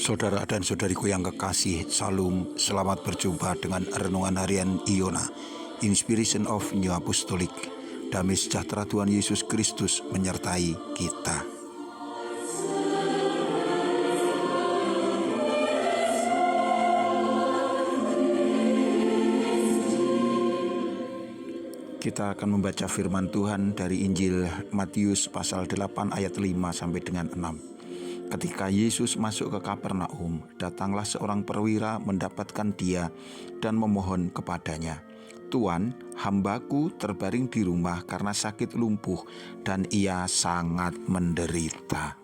Saudara dan saudariku yang kekasih, Salam, selamat berjumpa dengan Renungan Harian Iona, Inspiration of New Apostolic. Damai sejahtera Tuhan Yesus Kristus menyertai kita. Kita akan membaca firman Tuhan dari Injil Matius pasal 8 ayat 5 sampai dengan 6. Ketika Yesus masuk ke Kapernaum, datanglah seorang perwira mendapatkan dia dan memohon kepadanya, "Tuan, hambaku terbaring di rumah karena sakit lumpuh dan ia sangat menderita."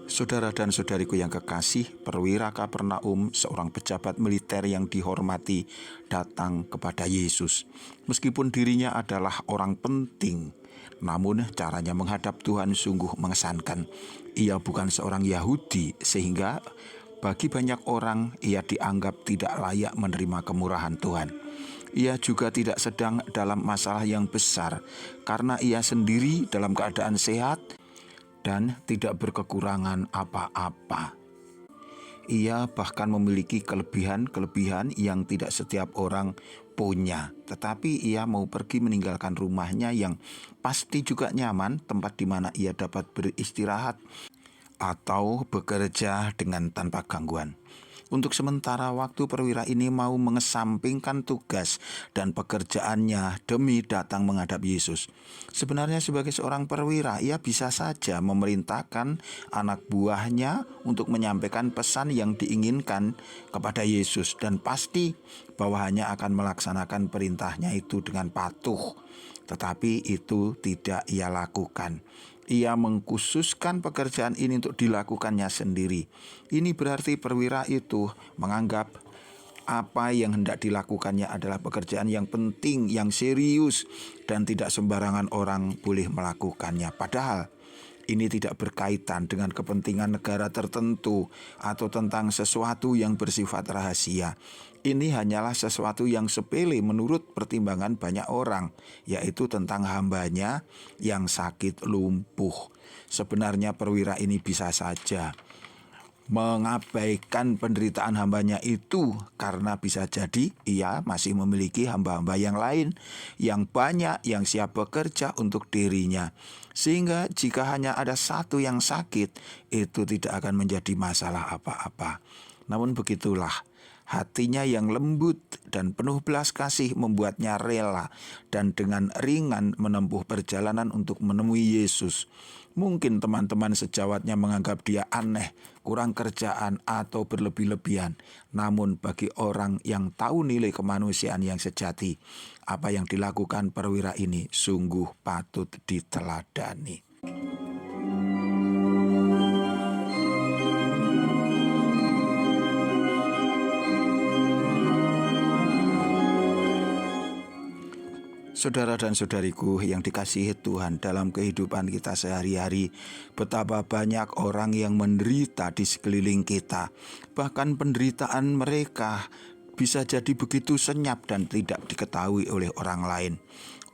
Saudara dan saudariku yang kekasih, perwira Kapernaum, seorang pejabat militer yang dihormati, datang kepada Yesus. Meskipun dirinya adalah orang penting, namun caranya menghadap Tuhan sungguh mengesankan. Ia bukan seorang Yahudi, sehingga bagi banyak orang ia dianggap tidak layak menerima kemurahan Tuhan. Ia juga tidak sedang dalam masalah yang besar, karena ia sendiri dalam keadaan sehat dan tidak berkekurangan apa-apa. Ia bahkan memiliki kelebihan-kelebihan yang tidak setiap orang punya. Tetapi ia mau pergi meninggalkan rumahnya yang pasti juga nyaman, tempat di mana ia dapat beristirahat atau bekerja dengan tanpa gangguan. Untuk sementara waktu perwira ini mau mengesampingkan tugas dan pekerjaannya demi datang menghadap Yesus. Sebenarnya sebagai seorang perwira, ia bisa saja memerintahkan anak buahnya untuk menyampaikan pesan yang diinginkan kepada Yesus, dan pasti bawahannya akan melaksanakan perintahnya itu dengan patuh. Tetapi itu tidak ia lakukan. Ia mengkhususkan pekerjaan ini untuk dilakukannya sendiri. Ini berarti perwira itu menganggap apa yang hendak dilakukannya adalah pekerjaan yang penting, yang serius, dan tidak sembarangan orang boleh melakukannya. Padahal ini tidak berkaitan dengan kepentingan negara tertentu atau tentang sesuatu yang bersifat rahasia. Ini hanyalah sesuatu yang sepele menurut pertimbangan banyak orang, yaitu tentang hambanya yang sakit lumpuh. Sebenarnya perwira ini bisa saja mengabaikan penderitaan hambanya itu karena bisa jadi ia masih memiliki hamba-hamba yang lain yang banyak yang siap bekerja untuk dirinya. Sehingga jika hanya ada satu yang sakit, itu tidak akan menjadi masalah apa-apa. Namun begitulah, hatinya yang lembut dan penuh belas kasih membuatnya rela dan dengan ringan menempuh perjalanan untuk menemui Yesus. Mungkin teman-teman sejawatnya menganggap dia aneh, kurang kerjaan, atau berlebih-lebihan. Namun bagi orang yang tahu nilai kemanusiaan yang sejati, apa yang dilakukan perwira ini sungguh patut diteladani. Saudara dan saudariku yang dikasihi Tuhan, dalam kehidupan kita sehari-hari, betapa banyak orang yang menderita di sekeliling kita. Bahkan penderitaan mereka bisa jadi begitu senyap dan tidak diketahui oleh orang lain.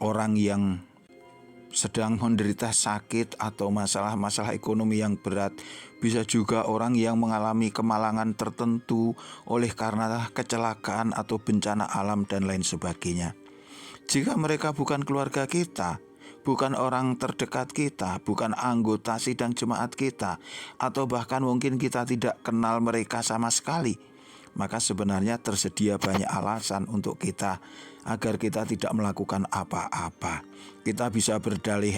Orang yang sedang menderita sakit atau masalah-masalah ekonomi yang berat, bisa juga orang yang mengalami kemalangan tertentu oleh karena kecelakaan atau bencana alam dan lain sebagainya. Jika mereka bukan keluarga kita, bukan orang terdekat kita, bukan anggota sidang jemaat kita, atau bahkan mungkin kita tidak kenal mereka sama sekali, maka sebenarnya tersedia banyak alasan untuk kita agar kita tidak melakukan apa-apa. Kita bisa berdalih,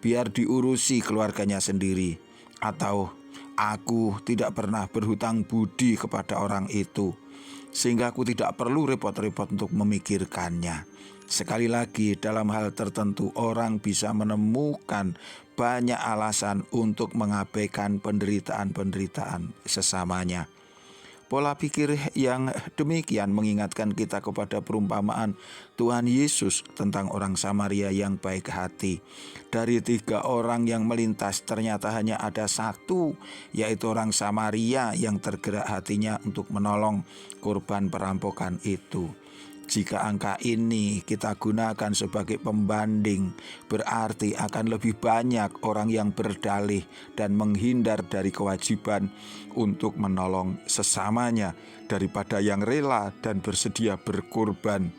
biar diurusi keluarganya sendiri, atau aku tidak pernah berhutang budi kepada orang itu, sehingga aku tidak perlu repot-repot untuk memikirkannya. Sekali lagi, dalam hal tertentu orang bisa menemukan banyak alasan untuk mengabaikan penderitaan-penderitaan sesamanya. Pola pikir yang demikian mengingatkan kita kepada perumpamaan Tuhan Yesus tentang orang Samaria yang baik hati. Dari 3 orang yang melintas, ternyata hanya ada satu, yaitu orang Samaria yang tergerak hatinya untuk menolong korban perampokan itu. Jika angka ini kita gunakan sebagai pembanding, berarti akan lebih banyak orang yang berdalih dan menghindar dari kewajiban untuk menolong sesamanya daripada yang rela dan bersedia berkorban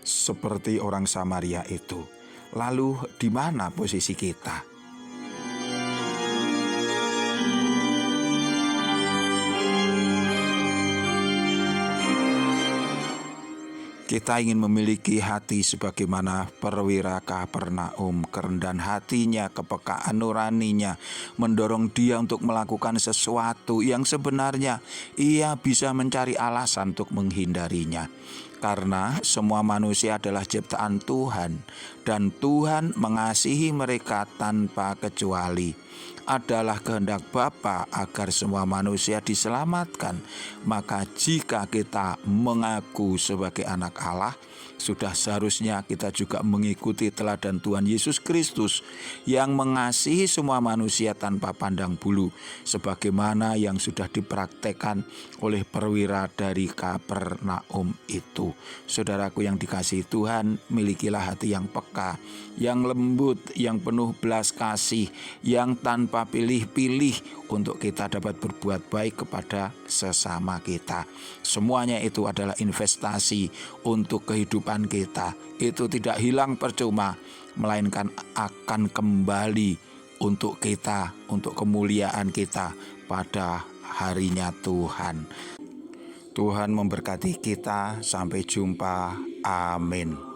seperti orang Samaria itu. Lalu di mana posisi kita? Kita ingin memiliki hati sebagaimana perwira Kapernaum, kerendahan hatinya, kepekaan nuraninya, mendorong dia untuk melakukan sesuatu yang sebenarnya ia bisa mencari alasan untuk menghindarinya. Karena semua manusia adalah ciptaan Tuhan, dan Tuhan mengasihi mereka tanpa kecuali. Adalah kehendak Bapa agar semua manusia diselamatkan. Maka jika kita mengaku sebagai anak Allah, sudah seharusnya kita juga mengikuti teladan Tuhan Yesus Kristus yang mengasihi semua manusia tanpa pandang bulu, sebagaimana yang sudah dipraktekkan oleh perwira dari Kapernaum itu. Saudaraku yang dikasihi Tuhan, milikilah hati yang peka, yang lembut, yang penuh belas kasih, yang tanpa pilih-pilih untuk kita dapat berbuat baik kepada sesama kita. Semuanya itu adalah investasi untuk kehidupan kita. Itu tidak hilang percuma, melainkan akan kembali untuk kita, untuk kemuliaan kita pada harinya Tuhan. Tuhan memberkati kita. Sampai jumpa. Amin.